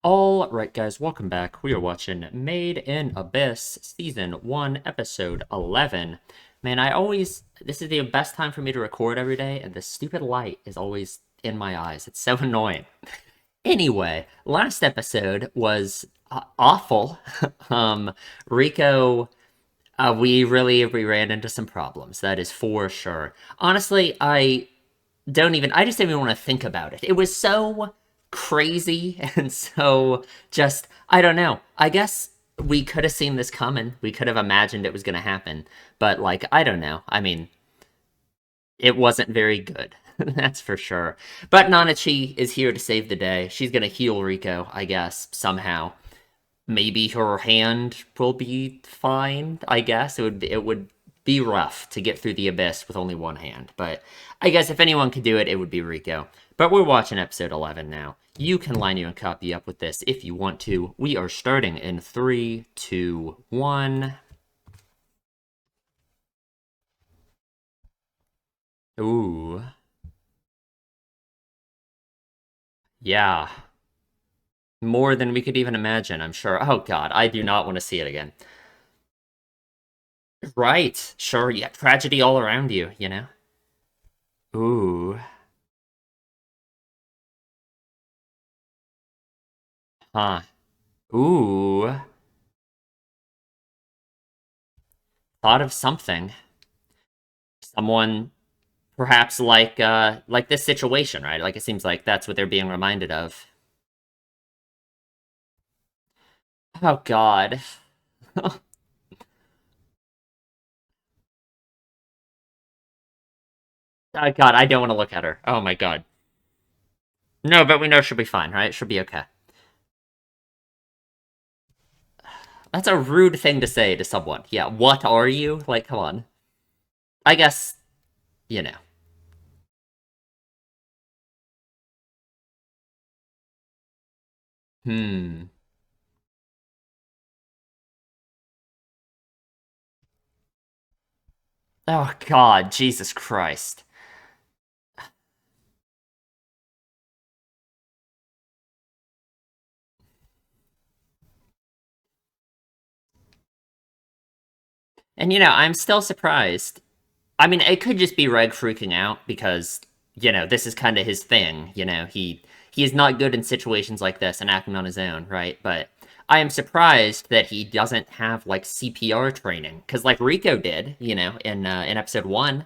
All right, guys, welcome back. We are watching Made in Abyss, Season 1, Episode 11. Man, this is the best time for me to record every day, and this stupid light is always in my eyes. It's so annoying. Anyway, last episode was awful. um, Rico, we ran into some problems, that is for sure. Honestly, I just didn't even want to think about it. It was so crazy and so just, I don't know. I guess we could have seen this coming. We could have imagined it was going to happen. But, like, I don't know. I mean, it wasn't very good. That's for sure. But Nanachi is here to save the day. She's going to heal Rico, I guess, somehow. Maybe her hand will be fine, I guess. It would be rough to get through the abyss with only one hand, but I guess if anyone could do it, it would be Rico. But we're watching episode 11 now. You can line you and copy up with this if you want to. We are starting in 3, 2, 1. Ooh. Yeah. More than we could even imagine, I'm sure. Oh god, I do not want to see it again. Right. Sure, yeah. Tragedy all around you, you know? Ooh. Huh. Ooh. Thought of something. Someone perhaps like this situation, right? Like it seems like that's what they're being reminded of. Oh god. Oh god, I don't want to look at her. Oh my god. No, but we know she'll be fine, right? She'll be okay. That's a rude thing to say to someone. Yeah, what are you? Like, come on. I guess, you know. Hmm. Oh god, Jesus Christ. And I'm still surprised. I mean, it could just be Reg freaking out because, this is kind of his thing. He is not good in situations like this and acting on his own, right? But I am surprised that he doesn't have like CPR training because like Rico did, in episode 1.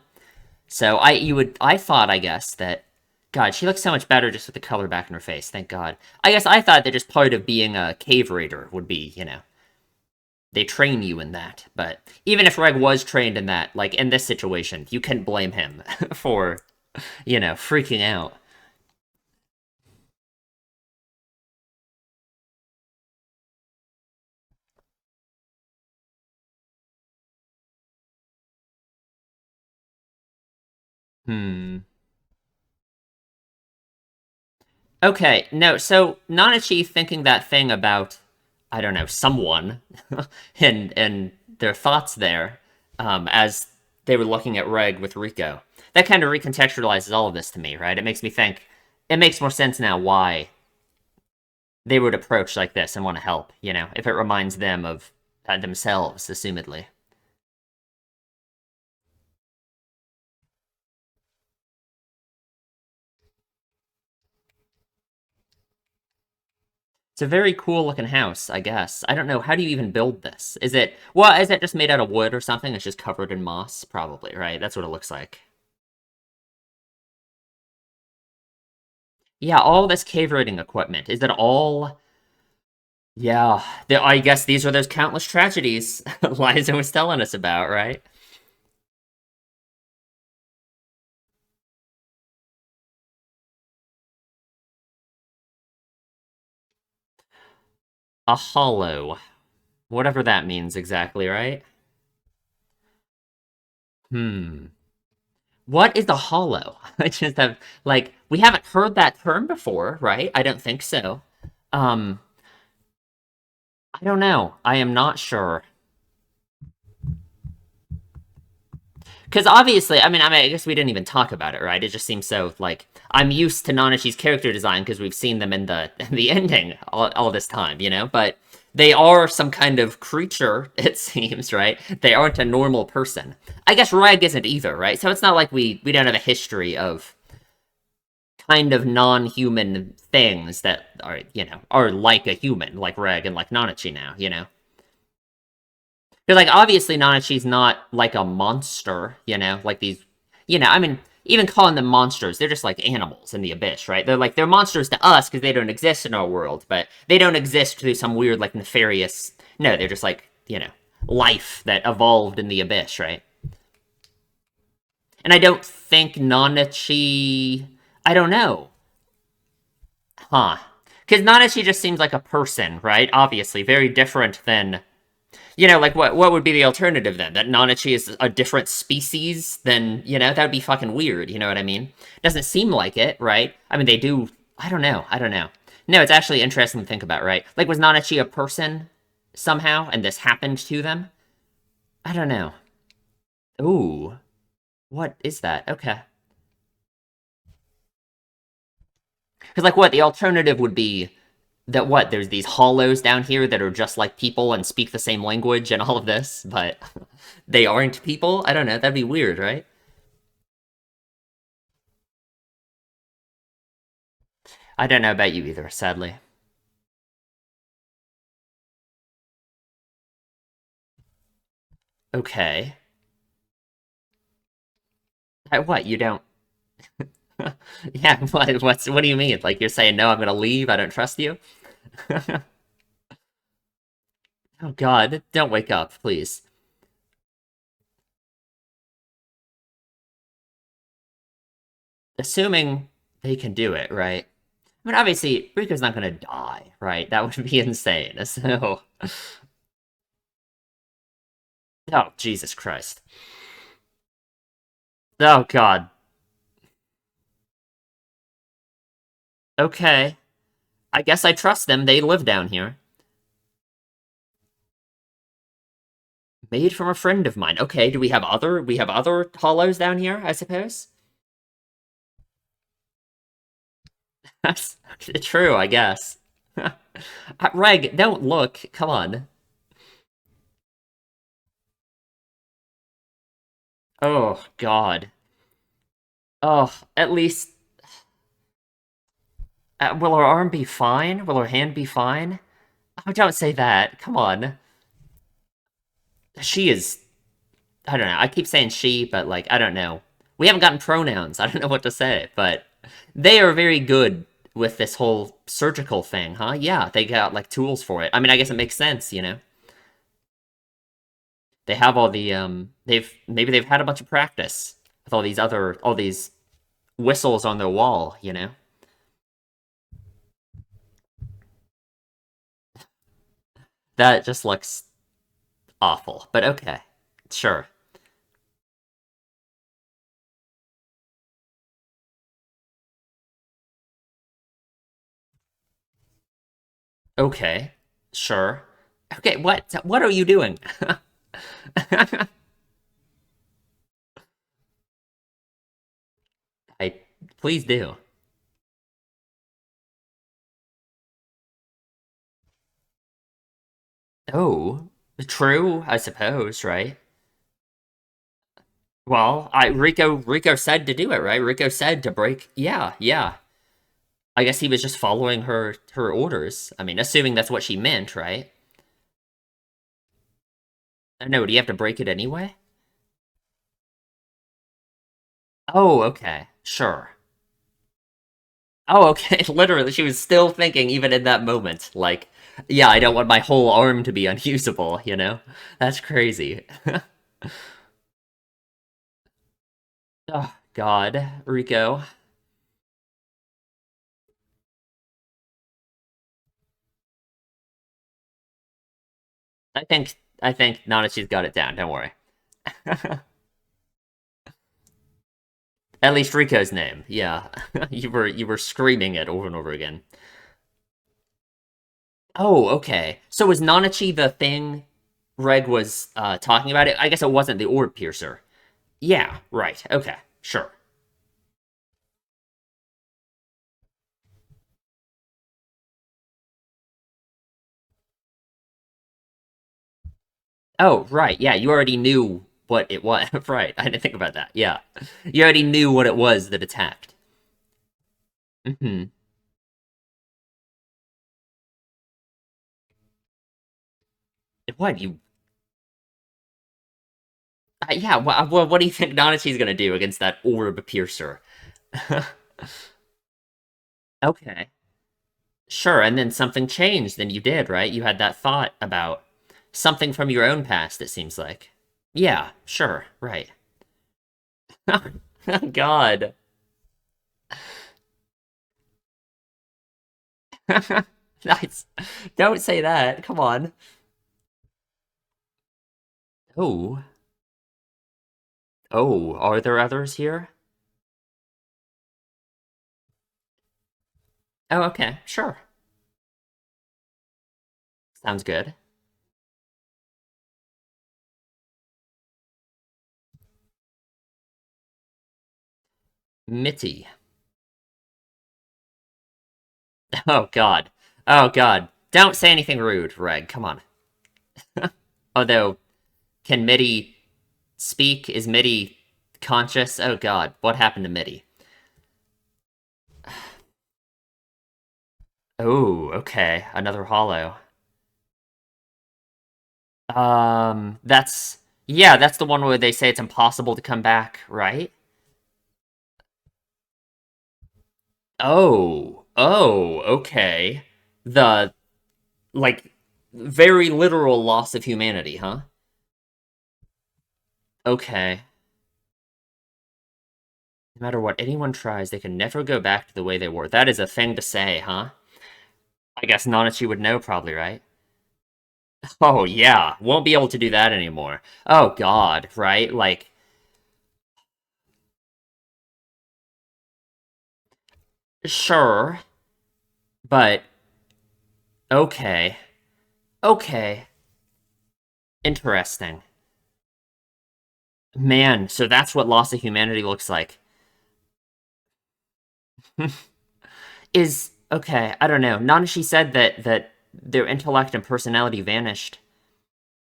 So I thought, I guess, that God, she looks so much better just with the color back in her face. Thank God. I guess I thought that just part of being a cave raider would be, they train you in that. But even if Reg was trained in that, like in this situation, you couldn't blame him for, freaking out. Hmm. Okay, no, so Nanachi thinking that thing about, I don't know, someone and their thoughts there, as they were looking at Reg with Rico. That kind of recontextualizes all of this to me, right? It makes me think it makes more sense now why they would approach like this and want to help, if it reminds them of themselves, assumedly. It's a very cool looking house, I guess. I don't know, how do you even build this? Is it just made out of wood or something? It's just covered in moss? Probably, right? That's what it looks like. Yeah, all this cave raiding equipment. Is it all? Yeah, I guess these are those countless tragedies Liza was telling us about, right? A hollow. Whatever that means exactly, right? Hmm. What is a hollow? I just have, like, we haven't heard that term before, right? I don't think so. Um, I don't know. I am not sure. Because obviously, I guess we didn't even talk about it, right? It just seems so like I'm used to Nanachi's character design because we've seen them in the in the ending all this time, you know. But they are some kind of creature, it seems, right? They aren't a normal person. I guess Reg isn't either, right? So it's not like we don't have a history of kind of non-human things that are are like a human, like Reg and like Nanachi now, you know. Because, like, obviously Nanachi's not, like, a monster, like these... even calling them monsters, they're just like animals in the Abyss, right? They're monsters to us because they don't exist in our world, but they don't exist through some weird, like, nefarious... No, they're just, like, life that evolved in the Abyss, right? And I don't think Nanachi... I don't know. Huh. Because Nanachi just seems like a person, right? Obviously, very different than like what would be the alternative then? That Nanachi is a different species? Then, that would be fucking weird, you know what I mean? Doesn't seem like it, right? I mean, they do... I don't know. I don't know. No, it's actually interesting to think about, right? Like, was Nanachi a person somehow, and this happened to them? I don't know. Ooh. What is that? Okay. Because, like, what? The alternative would be that what? There's these hollows down here that are just like people and speak the same language and all of this, but they aren't people? I don't know. That'd be weird, right? I don't know about you either, sadly. Okay. What? You don't? Yeah. What do you mean? Like you're saying no? I'm gonna leave. I don't trust you. Oh God! Don't wake up, please. Assuming they can do it, right? I mean, obviously, Rico's not gonna die, right? That would be insane. So, oh Jesus Christ! Oh God. Okay. I guess I trust them. They live down here. Made from a friend of mine. Okay. Do we have other? We have other hollows down here. I suppose. That's true. I guess. Reg, don't look. Come on. Oh God. Oh, at least. Will her arm be fine? Will her hand be fine? Oh, don't say that. Come on. She is. I don't know. I keep saying she, but like I don't know. We haven't gotten pronouns. I don't know what to say, but they are very good with this whole surgical thing, huh? Yeah, they got like tools for it. I mean, I guess it makes sense, you know. They have all the they've had a bunch of practice with all these whistles on their wall, you know. That just looks awful, but okay. Sure. Okay. Sure. Okay, what are you doing? I please do. Oh, true, I suppose, right? Well, I Rico said to do it, right? Rico said to break. Yeah, yeah. I guess he was just following her orders. I mean, assuming that's what she meant, right? No, do you have to break it anyway? Oh, okay. Sure. Oh, okay. Literally, she was still thinking even in that moment. Like, yeah, I don't want my whole arm to be unusable, you know? That's crazy. Oh, God. Rico. I think Nanachi's got it down, don't worry. At least Rico's name, yeah. You were screaming it over and over again. Oh, okay. So was Nanachi the thing Reg was talking about? It? I guess it wasn't the orb piercer. Yeah, right. Okay, sure. Oh, right. Yeah, you already knew what it was. Right. I didn't think about that. Yeah. You already knew what it was that attacked. Hmm. What you yeah, what do you think Nanachi's gonna do against that orb piercer? Okay. Sure, and then something changed, then you did, right? You had that thought about something from your own past, it seems like. Yeah, sure, right. Oh, God. Nice. Don't say that. Come on. Oh. Oh, are there others here? Oh, okay, sure. Sounds good. Mitty. Oh, God. Oh, God. Don't say anything rude, Reg. Come on. Although, can Mitty speak? Is Mitty conscious? Oh, God. What happened to Mitty? Oh, okay. Another hollow. That's yeah, that's the one where they say it's impossible to come back, right? Oh, okay. The like very literal loss of humanity, huh? Okay. No matter what anyone tries, they can never go back to the way they were. That is a thing to say, huh? I guess Nanachi would know, probably, right? Oh yeah, won't be able to do that anymore. Oh God, right? Like, sure, but okay, okay, interesting. Man, so that's what loss of humanity looks like. Is okay, I don't know. Nanashi said that their intellect and personality vanished.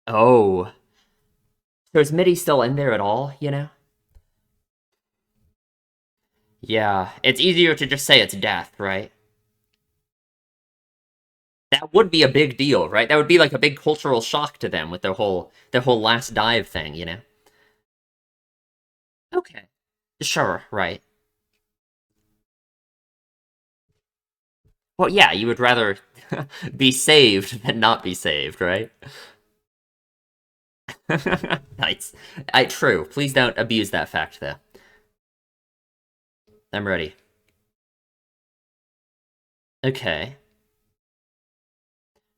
Oh. So is Mitty still in there at all, you know? Yeah. It's easier to just say it's death, right? That would be a big deal, right? That would be like a big cultural shock to them with their whole last dive thing, you know? Okay. Sure, right. Well, yeah, you would rather be saved than not be saved, right? Nice. True. Please don't abuse that fact, though. I'm ready. Okay.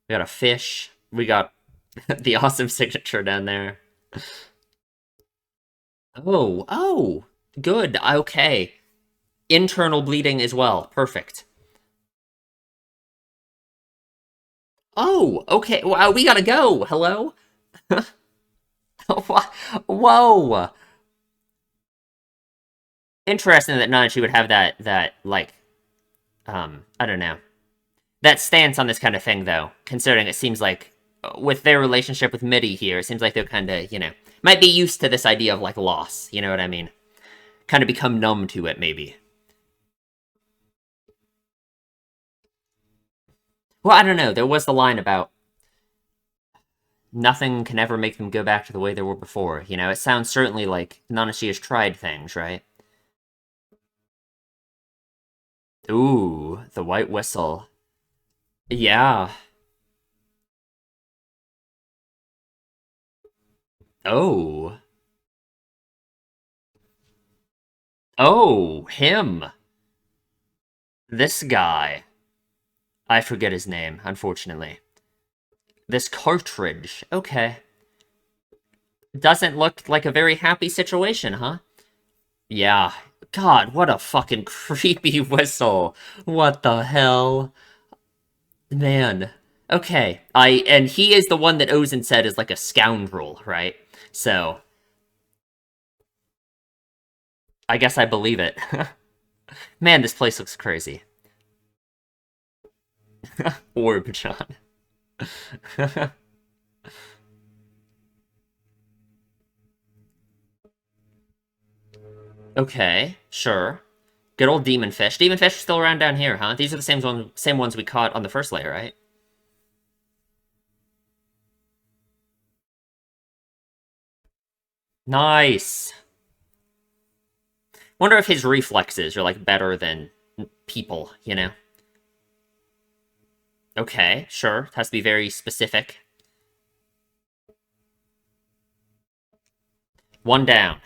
We got a fish. We got the awesome signature down there. Oh, good. Okay. Internal bleeding as well. Perfect. Oh, okay. Wow, we gotta go. Hello? Whoa. Interesting that Nanachi would have that like I don't know. That stance on this kind of thing though, considering it seems like with their relationship with Midi here, it seems like they're kind of, might be used to this idea of like loss, you know what I mean? Kind of become numb to it maybe. Well, I don't know. There was the line about nothing can ever make them go back to the way they were before. It sounds certainly like Nanashi has tried things, right? Ooh, the white whistle. Yeah. Oh. Oh, him. This guy. I forget his name, unfortunately. This cartridge. Okay. Doesn't look like a very happy situation, huh? Yeah. God, what a fucking creepy whistle. What the hell? Man. Okay. And he is the one that Ozen said is like a scoundrel, right? So, I guess I believe it. Man, this place looks crazy. Orb John. Okay, sure. Good old demon fish. Demon fish are still around down here, huh? These are the same ones we caught on the first layer, right? Nice. Wonder if his reflexes are like better than people, you know? Okay, sure. Has to be very specific. One down.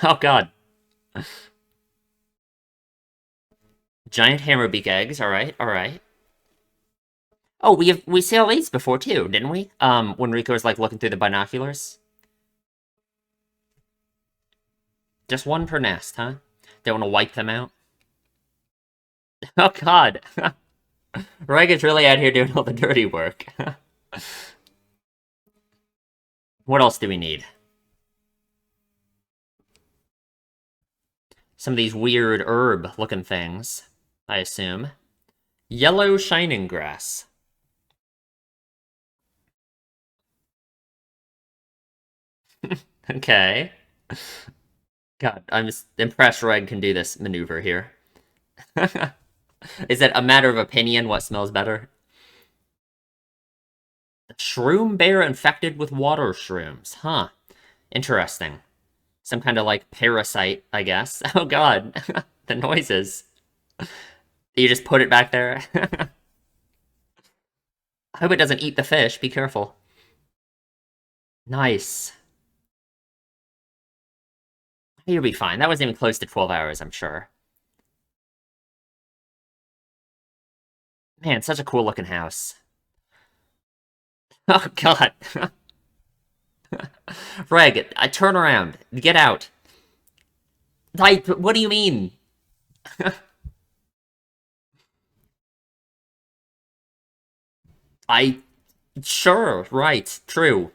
Oh god. Giant hammerbeak eggs. All right, all right. Oh, we saw these before too, didn't we? When Rico was like looking through the binoculars. Just one per nest, huh? They want to wipe them out. Oh god. Reagan's really out here doing all the dirty work. What else do we need? Some of these weird herb looking things, I assume. Yellow shining grass. Okay. God, I'm just impressed Reg can do this maneuver here. Is it a matter of opinion what smells better? Shroom bear infected with water shrooms. Huh. Interesting. Some kind of like parasite, I guess. Oh god. The noises. You just put it back there. I hope it doesn't eat the fish. Be careful. Nice. You'll be fine. That wasn't even close to 12 hours, I'm sure. Man, such a cool looking house. Oh god. Reg, I turn around. Get out. Like, what do you mean? I... Sure, right, true.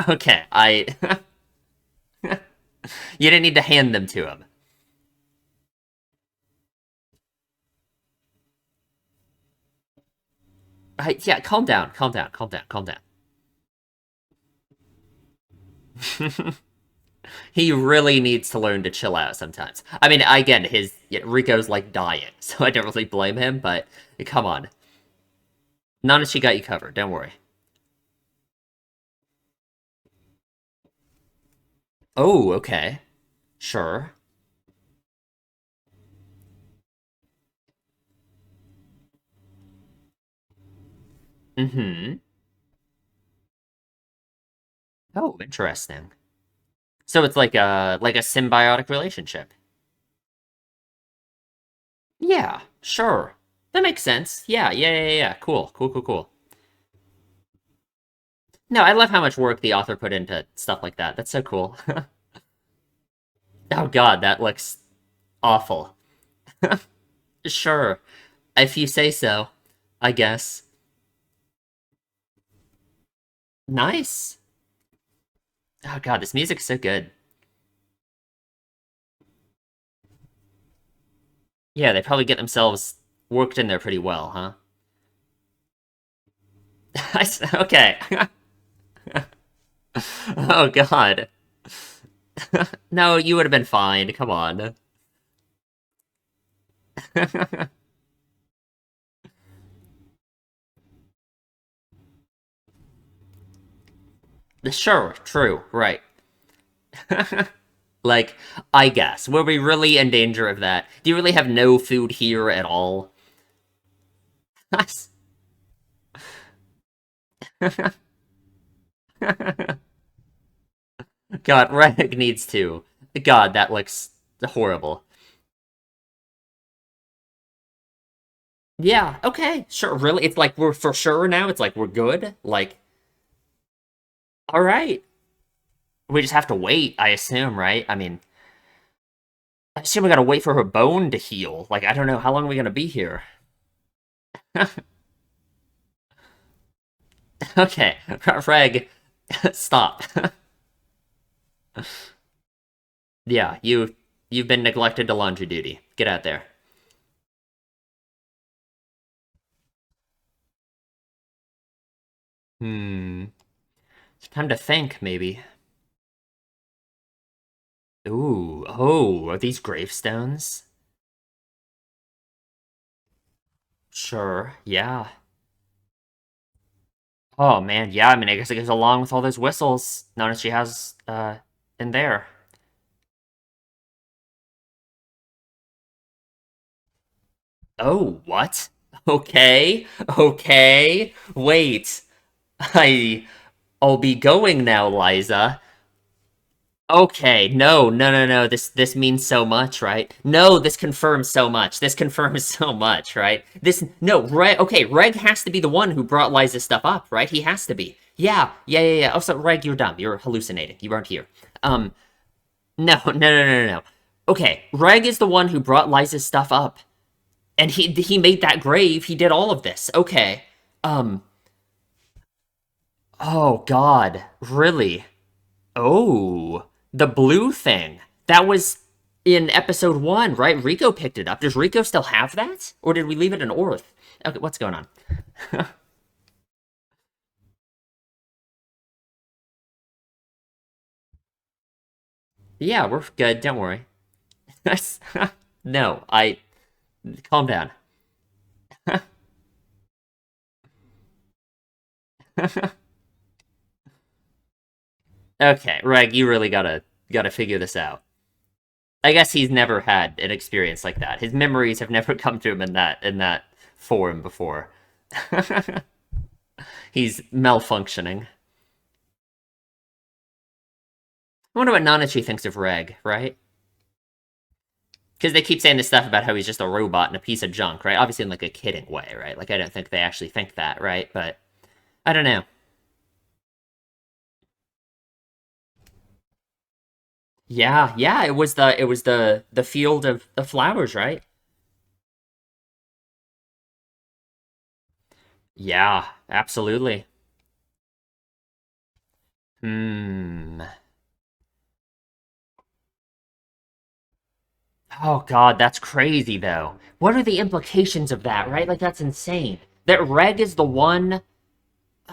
Okay, I... You didn't need to hand them to him. Yeah, calm down, calm down, calm down, calm down. He really needs to learn to chill out sometimes. I mean, again, Rico's like dying, so I don't really blame him, but come on. Nanachi got you covered, don't worry. Oh, okay. Sure. Mm-hmm. Oh, interesting. So it's like a symbiotic relationship. Yeah, sure. That makes sense. Yeah, yeah, yeah, yeah. Cool, cool, cool, cool. No, I love how much work the author put into stuff like that. That's so cool. Oh god, that looks awful. Sure, if you say so, I guess. Nice. Oh god, this music's so good. Yeah, they probably get themselves worked in there pretty well, huh? Okay. Oh god. No, you would have been fine. Come on. Sure, true, right. Like, I guess. Were we really in danger of that? Do you really have no food here at all? God, Reg needs to. God, that looks horrible. Yeah, okay, sure. Really? It's like we're for sure now? It's like we're good? Like, alright. We just have to wait, I assume, right? I assume we gotta wait for her bone to heal. Like, I don't know, how long are we gonna be here? Okay, Reg, stop. Yeah, you've been neglected to laundry duty. Get out there. Hmm. It's time to think, maybe. Ooh, oh, are these gravestones? Sure, yeah. Oh man, yeah, I mean, I guess it goes along with all those whistles Nanachi has, in there. Oh, what? Okay, okay. Wait, I'll be going now, Liza. Okay, no. This means so much, right? No, this confirms so much. This confirms so much, right? This no, Reg. Okay, Reg has to be the one who brought Liza's stuff up, right? He has to be. Yeah. Oh, so Reg, you're dumb. You're hallucinating. You weren't here. Um, no. Okay, Reg is the one who brought Liza's stuff up, and he made that grave. He did all of this. Okay. Um. Oh God, really? Oh, the blue thing. That was in episode 1, right? Rico picked it up. Does Rico still have that? Or did we leave it in Orth? Okay, what's going on? Yeah, we're good. Don't worry. No, I. Calm down. Okay, Reg, you really gotta figure this out. I guess he's never had an experience like that. His memories have never come to him in that form before. He's malfunctioning. I wonder what Nanachi thinks of Reg, right? Because they keep saying this stuff about how he's just a robot and a piece of junk, right? Obviously in like a kidding way, right? Like I don't think they actually think that, right? But I don't know. Yeah, it was the field of the flowers, right? Yeah, absolutely. Hmm. Oh God, that's crazy though. What are the implications of that, right? Like that's insane. That Reg is the one.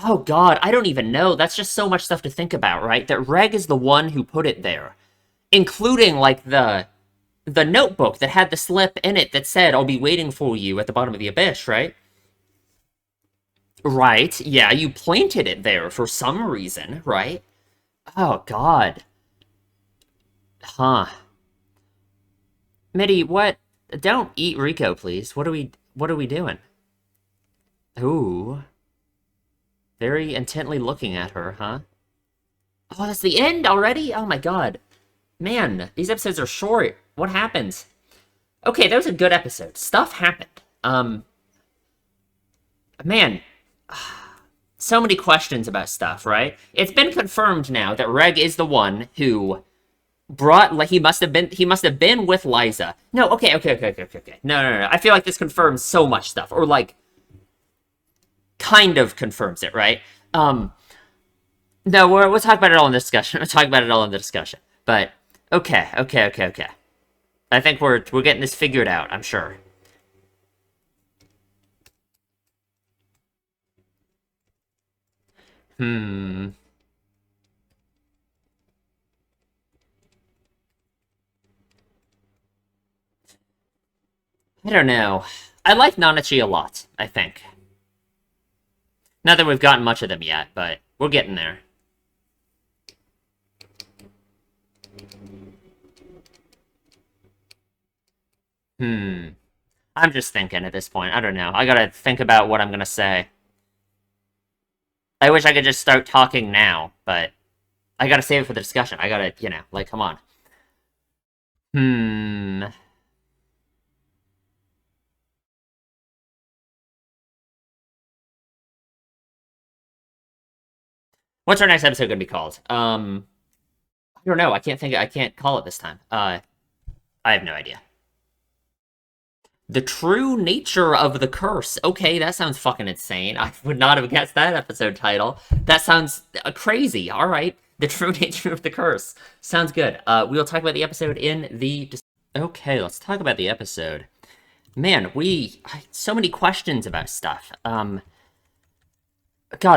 Oh God, I don't even know. That's just so much stuff to think about, right? That Reg is the one who put it there, including like the notebook that had the slip in it that said, "I'll be waiting for you at the bottom of the abyss," right? Right. Yeah, you planted it there for some reason, right? Oh God. Huh. Mitty, what? Don't eat Rico, please. What are we doing? Ooh. Very intently looking at her, huh? Oh, that's the end already? Oh my God. Man, these episodes are short. What happens? Okay, that was a good episode. Stuff happened. Man, so many questions about stuff, right? It's been confirmed now that Reg is the one who brought like he must have been with Liza. No, okay. No. I feel like this confirms so much stuff, or like kind of confirms it, right? Um, no, we'll talk about it all in the discussion. We'll talk about it all in the discussion. But okay. I think we're getting this figured out. I'm sure. Hmm. I don't know. I like Nanachi a lot. I think. Not that we've gotten much of them yet, but we're getting there. Hmm. I'm just thinking at this point. I don't know. I gotta think about what I'm gonna say. I wish I could just start talking now, but I gotta save it for the discussion. I gotta, like, come on. Hmm. What's our next episode gonna be called? I don't know. I can't think. I can't call it this time. I have no idea. The true nature of the curse. Okay, that sounds fucking insane. I would not have guessed that episode title. That sounds crazy. All right. The true nature of the curse. Sounds good. We will talk about the episode in the. Okay, let's talk about the episode. Man, so many questions about stuff. God,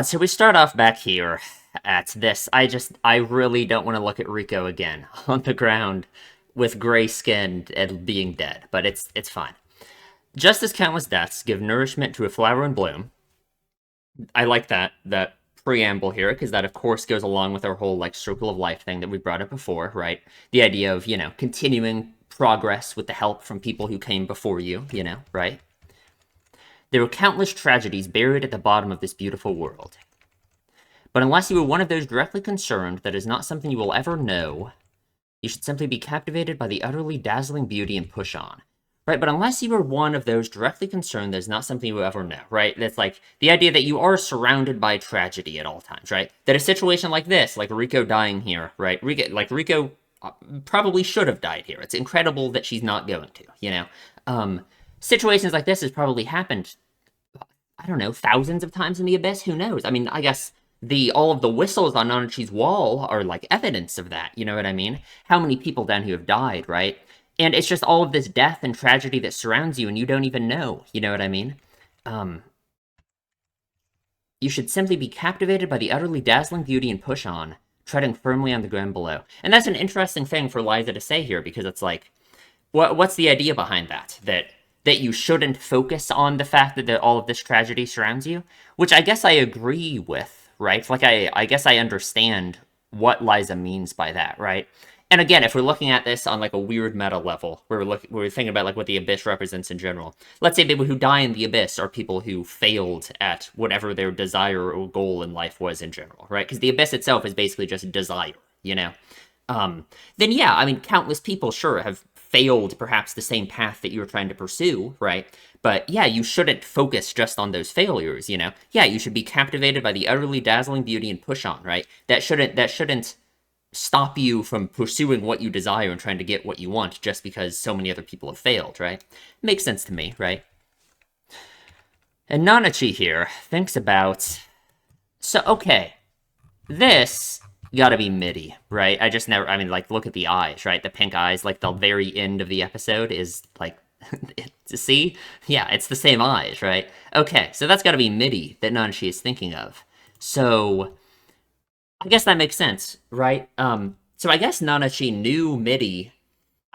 so we start off back here at this. I really don't want to look at Rico again on the ground with gray skin and being dead, but it's fine. Just as countless deaths give nourishment to a flower in bloom, I like that preamble here because that of course goes along with our whole like circle of life thing that we brought up before, right? The idea of, continuing progress with the help from people who came before you, right? There were countless tragedies buried at the bottom of this beautiful world. But unless you are one of those directly concerned, that is not something you will ever know. You should simply be captivated by the utterly dazzling beauty and push on. Right, but unless you are one of those directly concerned, that's not something you will ever know, right? That's like the idea that you are surrounded by tragedy at all times, right? That a situation like this, like Rico dying here, right? Rico probably should have died here. It's incredible that she's not going to, situations like this has probably happened, I don't know, thousands of times in the Abyss. Who knows? I mean, I guess all of the whistles on Nanachi's wall are like evidence of that. You know what I mean? How many people down here have died, right? And it's just all of this death and tragedy that surrounds you, and you don't even know. You know what I mean? You should simply be captivated by the utterly dazzling beauty and push on, treading firmly on the ground below. And that's an interesting thing for Liza to say here, because it's like, what's the idea behind that? That you shouldn't focus on the fact that all of this tragedy surrounds you? Which I guess I agree with, right? Like, I guess I understand what Liza means by that, right? And again, if we're looking at this on like a weird meta level, where we're thinking about like what the Abyss represents in general, let's say people who die in the Abyss are people who failed at whatever their desire or goal in life was in general, right? Because the Abyss itself is basically just desire, then yeah, I mean, countless people, sure, have failed perhaps the same path that you were trying to pursue, right? But yeah, you shouldn't focus just on those failures, Yeah, you should be captivated by the utterly dazzling beauty and push on, right? That shouldn't stop you from pursuing what you desire and trying to get what you want just because so many other people have failed, right? Makes sense to me, right? And Nanachi here thinks about... So, okay, this gotta be MIDI, right? Look at the eyes, right? The pink eyes, like, the very end of the episode is, like, see? Yeah, it's the same eyes, right? Okay, so that's gotta be MIDI that Nanachi is thinking of. So... I guess that makes sense, right? So I guess Nanachi knew MIDI.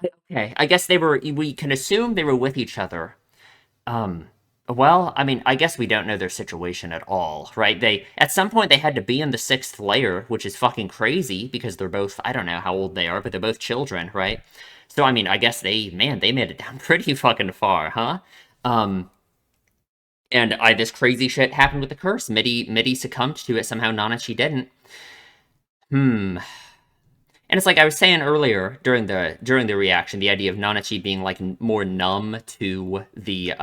Okay, I guess we can assume they were with each other. Well, I mean, I guess we don't know their situation at all, right? At some point, they had to be in the 6th layer, which is fucking crazy, because they're both, I don't know how old they are, but they're both children, right? So, I mean, I guess they made it down pretty fucking far, huh? And this crazy shit happened with the curse. MIDI succumbed to it, somehow Nanachi didn't. And it's like I was saying earlier during the reaction, the idea of Nanachi being like more numb to the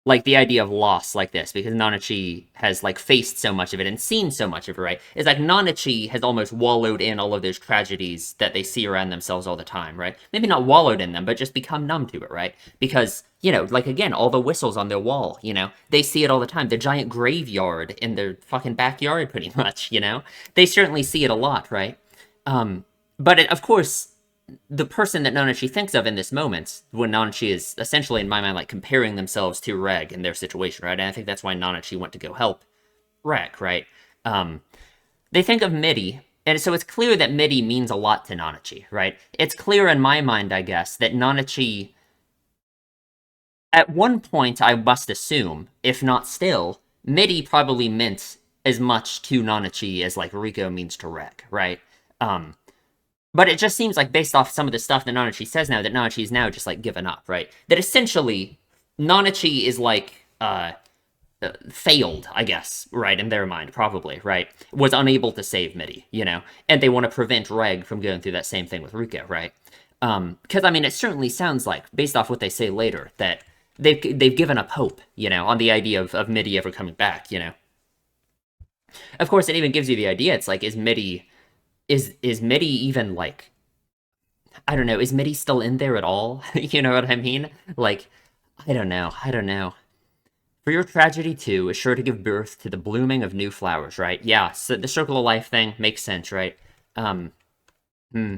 like the idea of loss like this, because Nanachi has like faced so much of it and seen so much of it, right? It's like Nanachi has almost wallowed in all of those tragedies that they see around themselves all the time, right? Maybe not wallowed in them, but just become numb to it, right? Because, like again, all the whistles on their wall, they see it all the time. The giant graveyard in their fucking backyard, pretty much, They certainly see it a lot, right? But of course, the person that Nanachi thinks of in this moment, when Nanachi is essentially, in my mind, like comparing themselves to Reg in their situation, right? And I think that's why Nanachi went to go help Reg, right? They think of MIDI, and so it's clear that MIDI means a lot to Nanachi, right? It's clear in my mind, I guess, that Nanachi, at one point, I must assume, if not still, MIDI probably meant as much to Nanachi as, like, Rico means to Reg, right? But it just seems like, based off some of the stuff that Nanachi says now, that Nanachi is now just, like, given up, right? That essentially, Nanachi is, like, failed, I guess, right, in their mind, probably, right? Was unable to save MIDI, And they want to prevent Reg from going through that same thing with Rico, right? Because, I mean, it certainly sounds like, based off what they say later, that they've given up hope, on the idea of MIDI ever coming back, Of course, it even gives you the idea, it's like, is MIDI even, like, I don't know, is MIDI still in there at all? You know what I mean? Like, I don't know. For your tragedy too is sure to give birth to the blooming of new flowers, right? Yeah, so the circle of life thing makes sense, right? Um, hmm.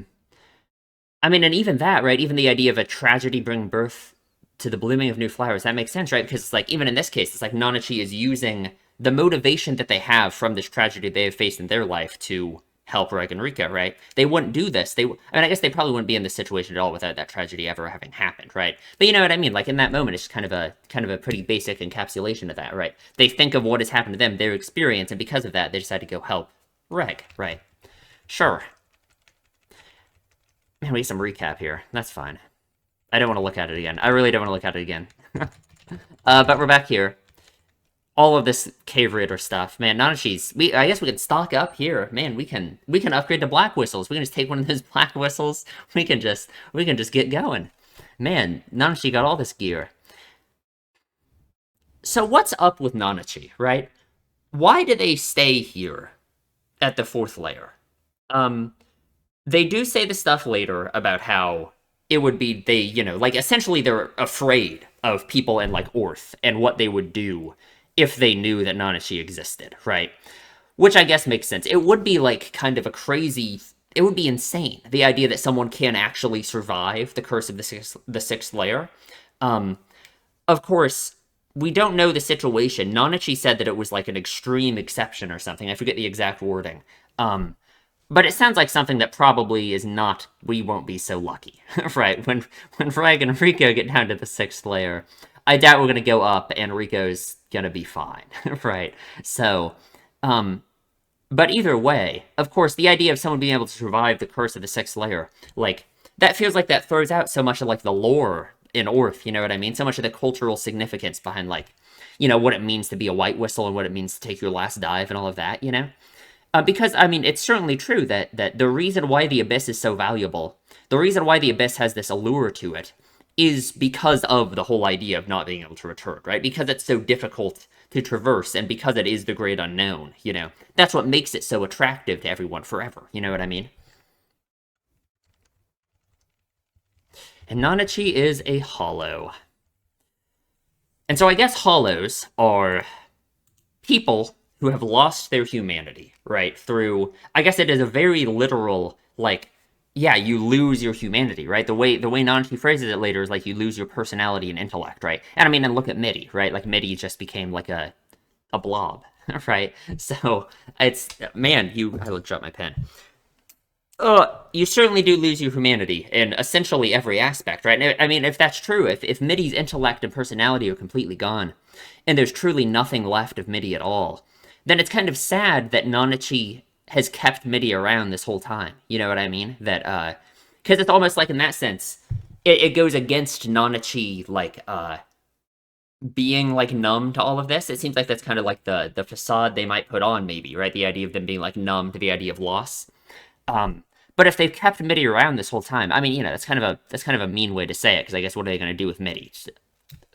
I mean, and even that, right? Even the idea of a tragedy bringing birth to the blooming of new flowers, that makes sense, right? Because it's like, even in this case, it's like Nanachi is using the motivation that they have from this tragedy they have faced in their life to help Reg and Rika, right? They wouldn't do this. I mean, I guess they probably wouldn't be in this situation at all without that tragedy ever having happened, right? But you know what I mean? Like in that moment, it's kind of a pretty basic encapsulation of that, right? They think of what has happened to them, their experience, and because of that, they decide to go help Reg, right? Sure. Man, we get some recap here. That's fine. I don't want to look at it again. I really don't want to look at it again. But we're back here. All of this cave raider stuff, man. Nanachi's. I guess we can stock up here, man. We can upgrade to black whistles. We can just take one of those black whistles. We can just get going, man. Nanachi got all this gear. So what's up with Nanachi, right? Why do they stay here at the fourth layer? Um, they do say the stuff later about how it would be like essentially they're afraid of people in like Orth and what they would do if they knew that Nanachi existed, right? Which I guess makes sense. It would be like kind of a crazy. It would be insane, the idea that someone can actually survive the curse of the sixth layer. Um, of course, we don't know the situation. Nanachi said that it was like an extreme exception or something. I forget the exact wording. But it sounds like something that probably is not. We won't be so lucky, right? When Frag and Rico get down to the sixth layer, I doubt we're gonna go up, and Rico's gonna be fine, right? So, um, but either way, of course, the idea of someone being able to survive the curse of the sixth layer, like that feels like that throws out so much of like the lore in Orth. You know what I mean? So much of the cultural significance behind like, what it means to be a white whistle and what it means to take your last dive and all of that. Because I mean, it's certainly true that the reason why the Abyss is so valuable, the reason why the Abyss has this allure to it, is because of the whole idea of not being able to return, right? Because it's so difficult to traverse, and because it is the great unknown, that's what makes it so attractive to everyone forever. You know what I mean? And Nanachi is a hollow. And so I guess hollows are people who have lost their humanity, right? Through, I guess it is a very literal, like, yeah, you lose your humanity, right? The way Nanchi phrases it later is like you lose your personality and intellect, right? And I mean, and look at Midi, right? Like Midi just became like a blob, right? So it's man, I looked up my pen. You certainly do lose your humanity in essentially every aspect, right? I mean, if that's true, if Midi's intellect and personality are completely gone, and there's truly nothing left of Midi at all, then it's kind of sad that Nanachi has kept Midi around this whole time. You know what I mean? That because it's almost like in that sense, it goes against Nanachi like being like numb to all of this. It seems like that's kind of like the facade they might put on, maybe, right? The idea of them being like numb to the idea of loss. Um, but if they've kept Midi around this whole time, I mean, that's kind of a mean way to say it, because I guess what are they going to do with Midi? Just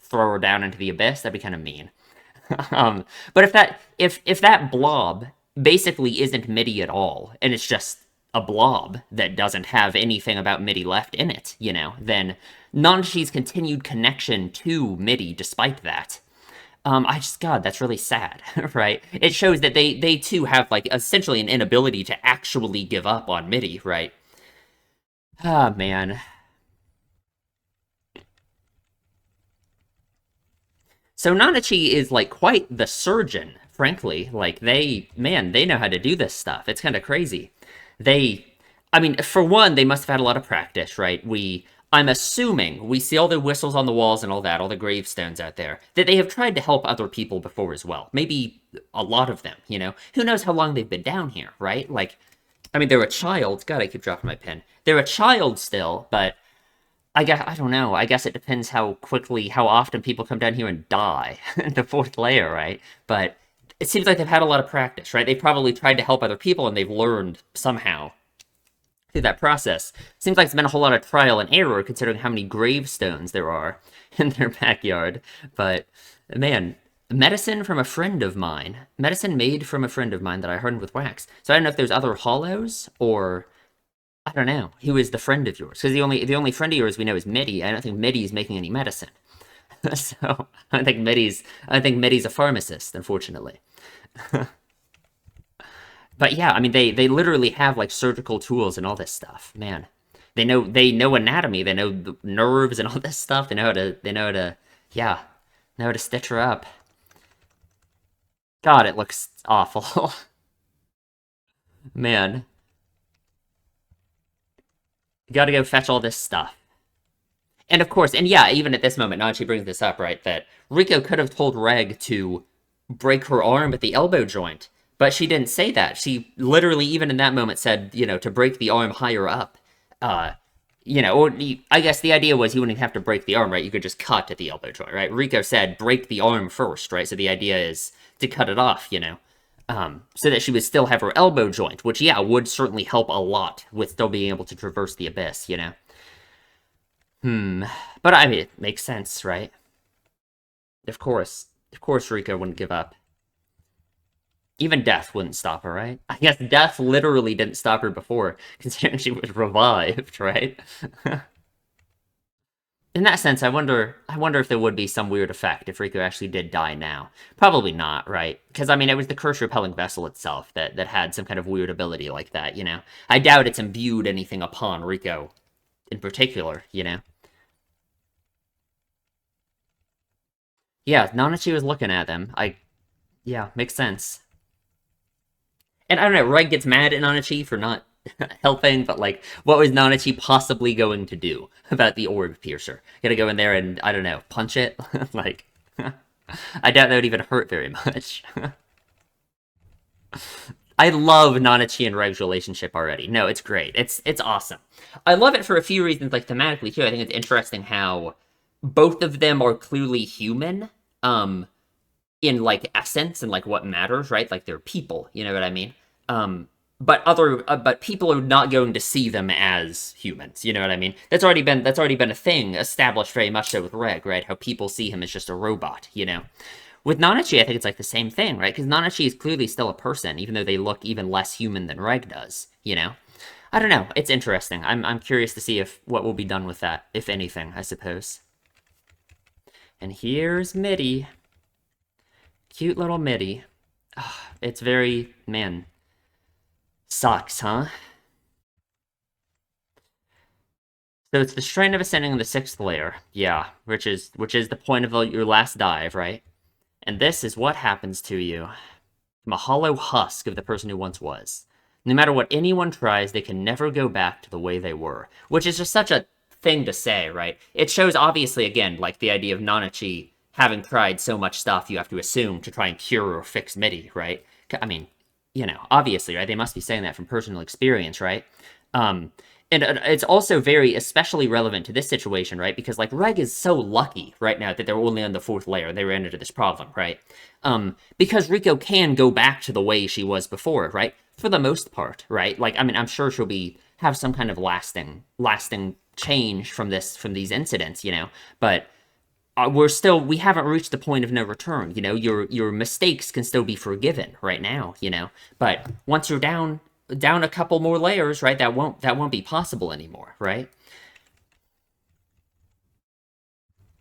throw her down into the abyss? That'd be kind of mean. um, but if that blob basically isn't Midi at all, and it's just a blob that doesn't have anything about Midi left in it, then Nanchi's continued connection to Midi, despite that, God, that's really sad, right? It shows that they too have like essentially an inability to actually give up on Midi, right? Ah, man. So Nanachi is like quite the surgeon, frankly. Like they know how to do this stuff. It's kind of crazy. They, I mean, for one, they must have had a lot of practice, right? I'm assuming we see all the whistles on the walls and all that, all the gravestones out there, that they have tried to help other people before as well. Maybe a lot of them. Who knows how long they've been down here, right? Like, I mean, they're a child. God, I keep dropping my pen. They're a child still, but I don't know. I guess it depends how often people come down here and die in the fourth layer, right? But it seems like they've had a lot of practice, right? They probably tried to help other people and they've learned somehow through that process. Seems like it's been a whole lot of trial and error considering how many gravestones there are in their backyard. But man, medicine from a friend of mine. Medicine made from a friend of mine that I hardened with wax. So I don't know if there's other hollows or I don't know. Who is the friend of yours? Because the only friend of yours we know is Midi. I don't think Midi is making any medicine. So I think Mitty's a pharmacist, unfortunately. But yeah, I mean they literally have like surgical tools and all this stuff. Man, they know anatomy, they know the nerves and all this stuff. They know how to yeah, know how to stitch her up. God, it looks awful. Man, you got to go fetch all this stuff. And of course, and yeah, even at this moment, Nachi brings this up, right? That Rico could have told Reg to break her arm at the elbow joint, but she didn't say that. She literally, even in that moment, said, to break the arm higher up. Uh, or I guess the idea was you wouldn't have to break the arm, right? You could just cut at the elbow joint, right? Rico said break the arm first, right? So the idea is to cut it off, so that she would still have her elbow joint, which, yeah, would certainly help a lot with still being able to traverse the abyss. Hmm. But I mean, it makes sense, right? Of course. Of course Rika wouldn't give up. Even death wouldn't stop her, right? I guess death literally didn't stop her before, considering she was revived, right? In that sense, I wonder if there would be some weird effect if Rico actually did die now. Probably not, right? Because I mean it was the curse repelling vessel itself that had some kind of weird ability like that. I doubt it's imbued anything upon Rico in particular. Yeah, Nanachi was looking at them. Yeah, makes sense. And I don't know, Reg gets mad at Nanachi for not helping, but like, what was Nanachi possibly going to do about the orb piercer? Gonna go in there and, I don't know, punch it? Like, I doubt that would even hurt very much. I love Nanachi and Reg's relationship already. No, it's great. It's awesome. I love it for a few reasons, like thematically too. I think it's interesting how both of them are clearly human. In like essence and like what matters, right? Like they're people, you know what I mean? Um, but people are not going to see them as humans, you know what I mean? That's already been a thing established very much so with Reg, right? How people see him as just a robot. With Nanachi, I think it's like the same thing, right? Because Nanachi is clearly still a person, even though they look even less human than Reg does. I don't know. It's interesting. I'm curious to see if what will be done with that, if anything, I suppose. And here's Mitty. Cute little Mitty. It's very, man, sucks, huh? So it's the strain of ascending in the sixth layer. Yeah, which is the point of your last dive, right? And this is what happens to you from a hollow husk of the person who once was. No matter what anyone tries, they can never go back to the way they were. Which is just such a thing to say, right? It shows, obviously, again, like the idea of Nanachi having tried so much stuff you have to assume to try and cure or fix Mitty, right? I mean, obviously, right? They must be saying that from personal experience, right? Um, and it's also very especially relevant to this situation, right? Because like Reg is so lucky right now that they're only on the fourth layer. They ran into this problem, right? Because Rico can go back to the way she was before, right? For the most part, right? Like, I mean, I'm sure she'll have some kind of lasting change from these incidents. But we haven't reached the point of no return. Your mistakes can still be forgiven right now. But once you're down a couple more layers, right, that won't be possible anymore, right?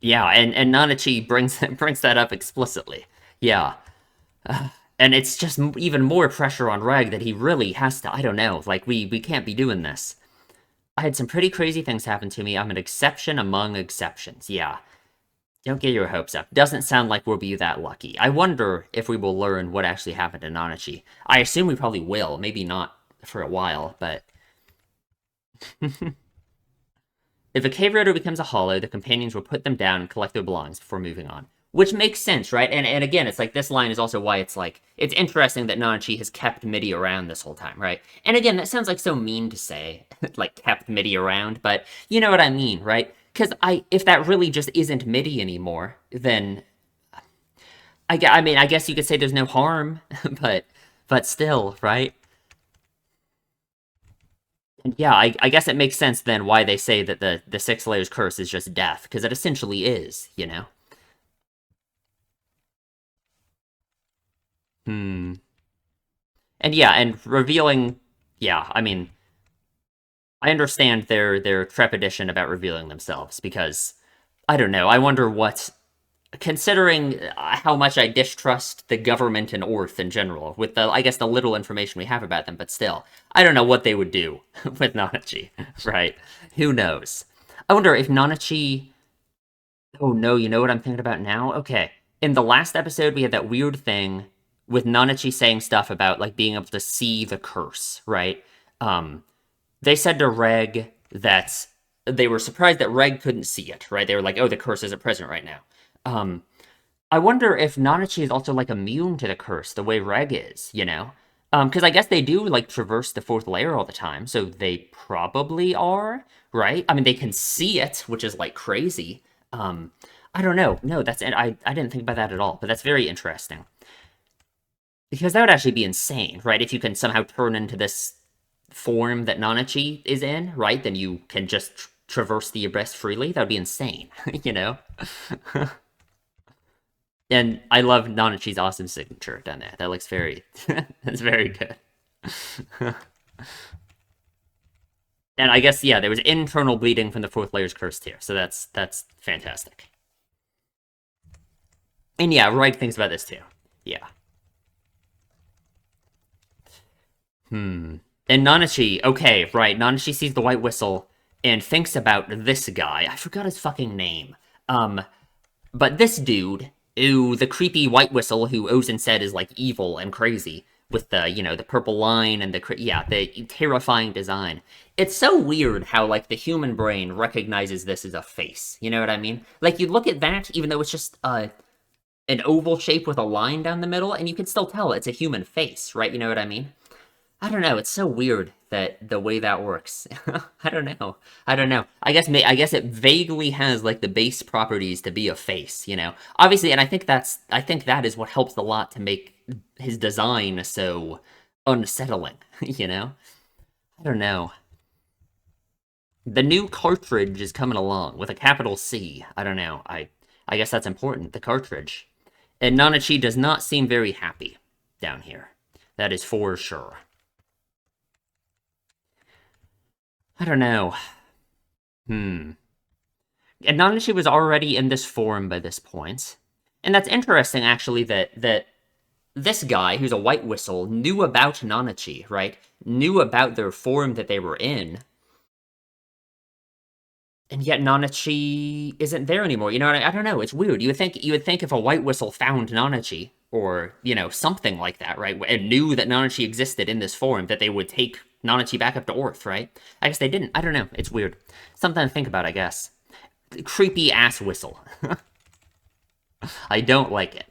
Yeah, and Nanachi brings brings that up explicitly. Yeah. And it's just even more pressure on Reg that he really has to, I don't know, like we can't be doing this. I had some pretty crazy things happen to me. I'm an exception among exceptions. Yeah. Don't get your hopes up. Doesn't sound like we'll be that lucky. I wonder if we will learn what actually happened to Nanachi. I assume we probably will. Maybe not for a while, but if a cave rotor becomes a hollow, the companions will put them down and collect their belongings before moving on. Which makes sense, right? And again, it's like this line is also why it's like it's interesting that Nanachi has kept Mitty around this whole time, right? And again, that sounds like so mean to say, like kept Mitty around, but you know what I mean, right? Because if that really just isn't Mitty anymore, then I mean, I guess you could say there's no harm, but still, right? And yeah, I guess it makes sense then why they say that the six layers curse is just death, because it essentially is. Hmm. And yeah, and revealing, yeah, I mean, I understand their trepidation about revealing themselves because I don't know. I wonder what. considering how much I distrust the government and Earth in general, with the, I guess, the little information we have about them, but still, I don't know what they would do with Nanachi, right? Who knows? I wonder if Nanachi. Oh no, you know what I'm thinking about now? Okay. In the last episode, we had that weird thing with Nanachi saying stuff about like being able to see the curse, right? Um, they said to Reg that they were surprised that Reg couldn't see it, right? They were like, "Oh, the curse isn't present right now." Um, I wonder if Nanachi is also like immune to the curse the way Reg is, you know? Because I guess they do like traverse the fourth layer all the time, so they probably are, right? I mean, they can see it, which is like crazy. Um, I don't know. No, that's I didn't think about that at all, but that's very interesting because that would actually be insane, right? If you can somehow turn into this form that Nanachi is in, right? Then you can just traverse the abyss freely. That would be insane, you know? And I love Nanachi's awesome signature down there. That looks very, that's very good. And I guess yeah, there was internal bleeding from the fourth layer's cursed here, so that's fantastic. And yeah, Reich thinks about this too. Yeah. Hmm. And Nanachi, okay, right. Nanachi sees the white whistle and thinks about this guy. I forgot his fucking name. But this dude, who the creepy white whistle, who Ozen said is like evil and crazy, with the the purple line and the terrifying design. It's so weird how like the human brain recognizes this as a face. You know what I mean? Like you look at that, even though it's just an oval shape with a line down the middle, and you can still tell it's a human face, right? You know what I mean? I don't know. It's so weird that the way that works. I don't know. I don't know. I guess it vaguely has like the base properties to be a face, you know. Obviously, and I think that is what helps a lot to make his design so unsettling, you know. I don't know. The new cartridge is coming along with a capital C. I don't know. I guess that's important. The cartridge. And Nanachi does not seem very happy down here. That is for sure. I don't know. Hmm. And Nanachi was already in this form by this point. And that's interesting, actually, that this guy, who's a white whistle, knew about Nanachi, right? Knew about their form that they were in. And yet Nanachi isn't there anymore. You know, I don't know. It's weird. You would think if a white whistle found Nanachi, or something like that, right, and knew that Nanachi existed in this form, that they would take Nanachi back up to Earth, right? I guess they didn't. I don't know. It's weird. Something to think about, I guess. Creepy ass whistle. I don't like it.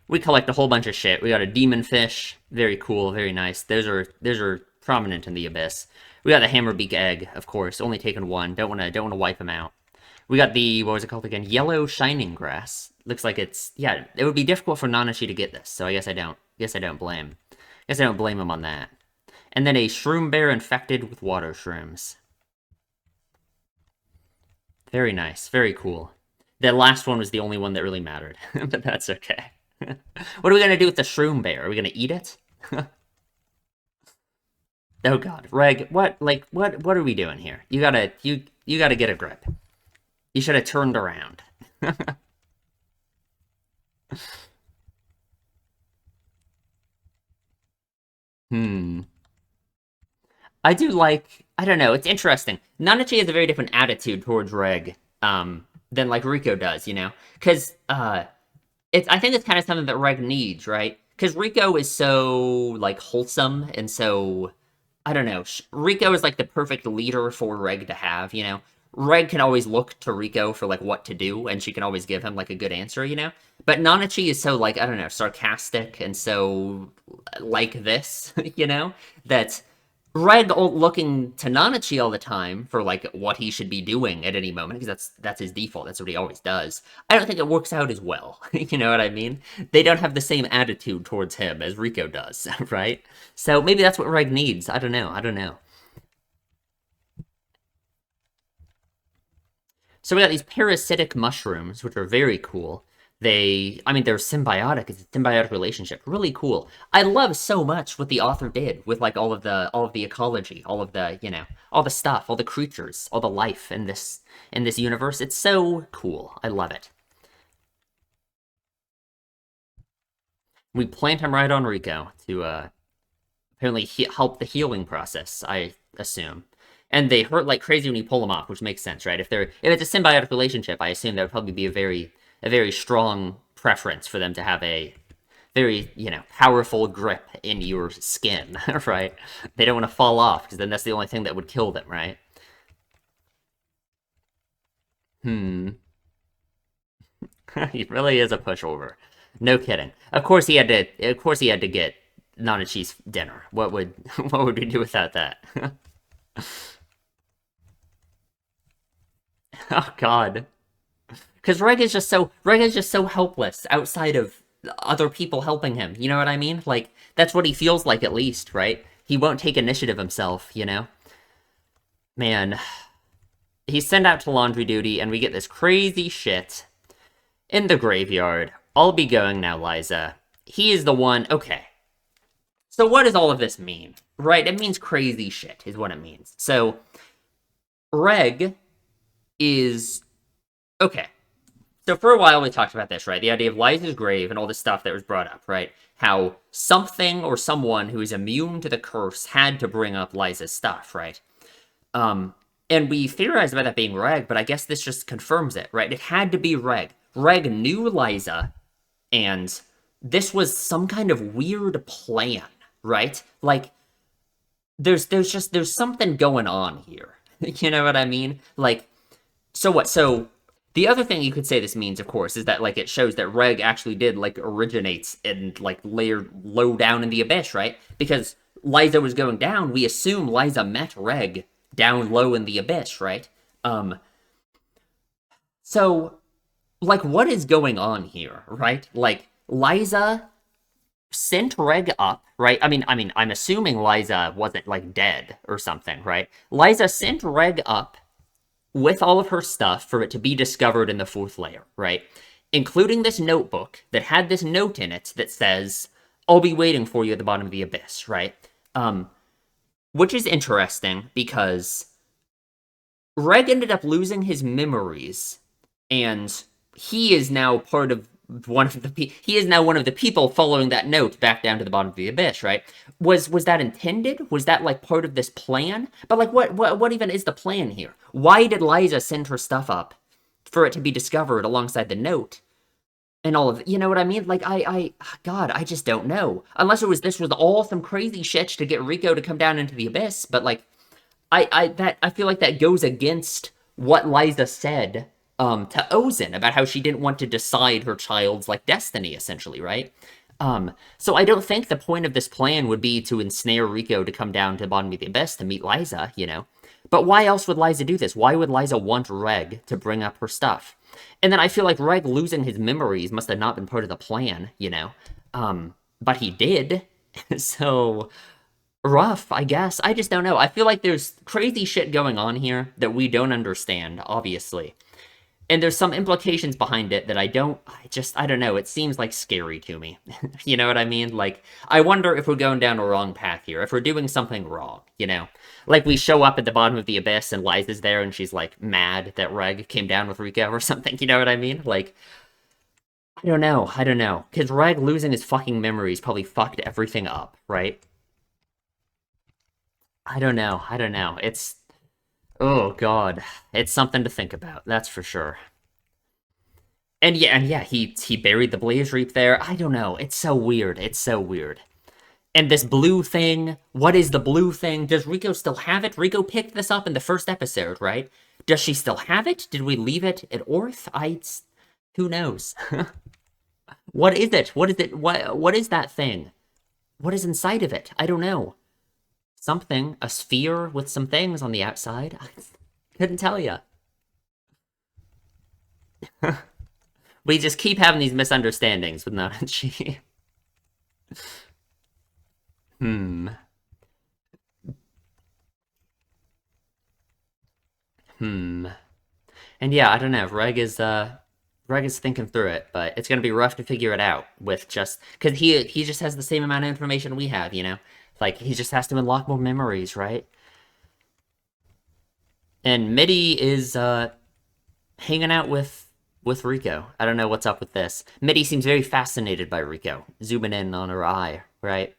We collect a whole bunch of shit. We got a demon fish. Very cool. Very nice. Those are prominent in the abyss. We got the hammerbeak egg, of course. Only taken one. Don't wanna wipe them out. We got the, what was it called again? Yellow shining grass. Looks like it's, yeah, it would be difficult for Nanashi to get this, so I guess I don't blame him on that. And then a shroom bear infected with water shrooms. Very nice, very cool. That last one was the only one that really mattered, but that's okay. What are we gonna do with the shroom bear? Are we gonna eat it? Oh god, Reg, what are we doing here? You gotta get a grip. You should have turned around. Hmm. I don't know, it's interesting. Nanachi has a very different attitude towards Reg, than like Rico does, you know? Because, I think it's kind of something that Reg needs, right? Because Rico is so, like, wholesome and so I don't know. Rico is like the perfect leader for Reg to have, you know? Reg can always look to Rico for like what to do, and she can always give him like a good answer, you know? But Nanachi is so like, I don't know, sarcastic and so like this, you know? That Reg looking to Nanachi all the time for like what he should be doing at any moment, because that's his default, that's what he always does. I don't think it works out as well. You know what I mean? They don't have the same attitude towards him as Rico does, right? So maybe that's what Reg needs. I don't know. I don't know. So we got these parasitic mushrooms, which are very cool. I mean, they're symbiotic. It's a symbiotic relationship. Really cool. I love so much what the author did with like all of the ecology, all of the, all the stuff, all the creatures, all the life in this universe. It's so cool. I love it. We plant him right on Rico to apparently help the healing process, I assume. And they hurt like crazy when you pull them off, which makes sense, right? If it's a symbiotic relationship, I assume that would probably be a very strong preference for them to have a very, powerful grip in your skin, right? They don't want to fall off because then that's the only thing that would kill them, right? Hmm. He really is a pushover. No kidding. Of course he had to get Nanachi's dinner. What would we do without that? Oh God. Because Reg is just so helpless outside of other people helping him. You know what I mean? Like that's what he feels like at least, right? He won't take initiative himself, you know? Man, he's sent out to laundry duty and we get this crazy shit in the graveyard. I'll be going now, Liza. He is the one. Okay. So what does all of this mean? Right? It means crazy shit is what it means. So Reg is okay. So for a while we talked about this, right? The idea of Liza's grave and all this stuff that was brought up, right? How something or someone who is immune to the curse had to bring up Liza's stuff, right? And we theorized about that being Reg, but I guess this just confirms it, right? It had to be Reg. Reg knew Liza, and this was some kind of weird plan, right? Like there's something going on here. You know what I mean? Like so what? So the other thing you could say this means, of course, is that like it shows that Reg actually did like originates and like layer low down in the abyss, right? Because Liza was going down, we assume Liza met Reg down low in the abyss, right? Um, so like what is going on here, right? Like Liza sent Reg up, right? I'm assuming Liza wasn't like dead or something, right? Liza sent Reg up with all of her stuff for it to be discovered in the fourth layer, right? Including this notebook that had this note in it that says, I'll be waiting for you at the bottom of the abyss, right? Which is interesting because Reg ended up losing his memories, and he is now part of he is now one of the people following that note back down to the bottom of the abyss, right? Was that intended? Was that like part of this plan? But like what even is the plan here? Why did Liza send her stuff up for it to be discovered alongside the note? And all of you know what I mean? Like God, I just don't know. Unless this was all some crazy shit to get Rico to come down into the abyss, but like I feel like that goes against what Liza said to Ozen about how she didn't want to decide her child's like destiny, essentially, right? So I don't think the point of this plan would be to ensnare Rico to come down to the bottom of the abyss to meet Liza, you know? But why else would Liza do this? Why would Liza want Reg to bring up her stuff? And then I feel like Reg losing his memories must have not been part of the plan, you know? But he did. So rough, I guess. I just don't know. I feel like there's crazy shit going on here that we don't understand, obviously. And there's some implications behind it that I don't know. It seems like scary to me. You know what I mean? Like, I wonder if we're going down a wrong path here, if we're doing something wrong, you know? Like, we show up at the bottom of the abyss and Liza's there and she's, like, mad that Reg came down with Rico or something, you know what I mean? Like, I don't know. Because Reg losing his fucking memories probably fucked everything up, right? I don't know. Oh god. It's something to think about, that's for sure. And yeah, he buried the Blaze Reap there. I don't know. It's so weird. It's so weird. And this blue thing, what is the blue thing? Does Rico still have it? Rico picked this up in the first episode, right? Does she still have it? Did we leave it at Orth? Who knows? What is it? What is it? What is that thing? What is inside of it? I don't know. Something, a sphere with some things on the outside. I couldn't tell you. We just keep having these misunderstandings with Nanachi. Hmm. Hmm. And yeah, I don't know. Greg is thinking through it, but it's gonna be rough to figure it out with just because he just has the same amount of information we have, you know? Like he just has to unlock more memories, right? And Mitty is hanging out with Rico. I don't know what's up with this. Mitty seems very fascinated by Rico, zooming in on her eye, right?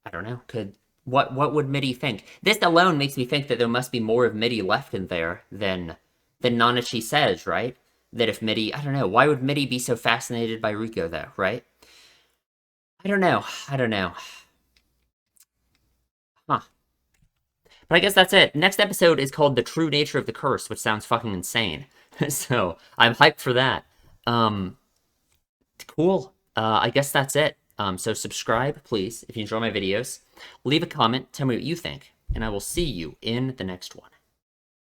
I don't know. Could what would Mitty think? This alone makes me think that there must be more of Mitty left in there than Nanachi says, right? That if Mitty, I don't know, why would Mitty be so fascinated by Rico though, right? I don't know. I don't know. Huh. But I guess that's it. Next episode is called The True Nature of the Curse, which sounds fucking insane. So I'm hyped for that. Um, cool. I guess that's it. So subscribe, please, if you enjoy my videos. Leave a comment, tell me what you think, and I will see you in the next one.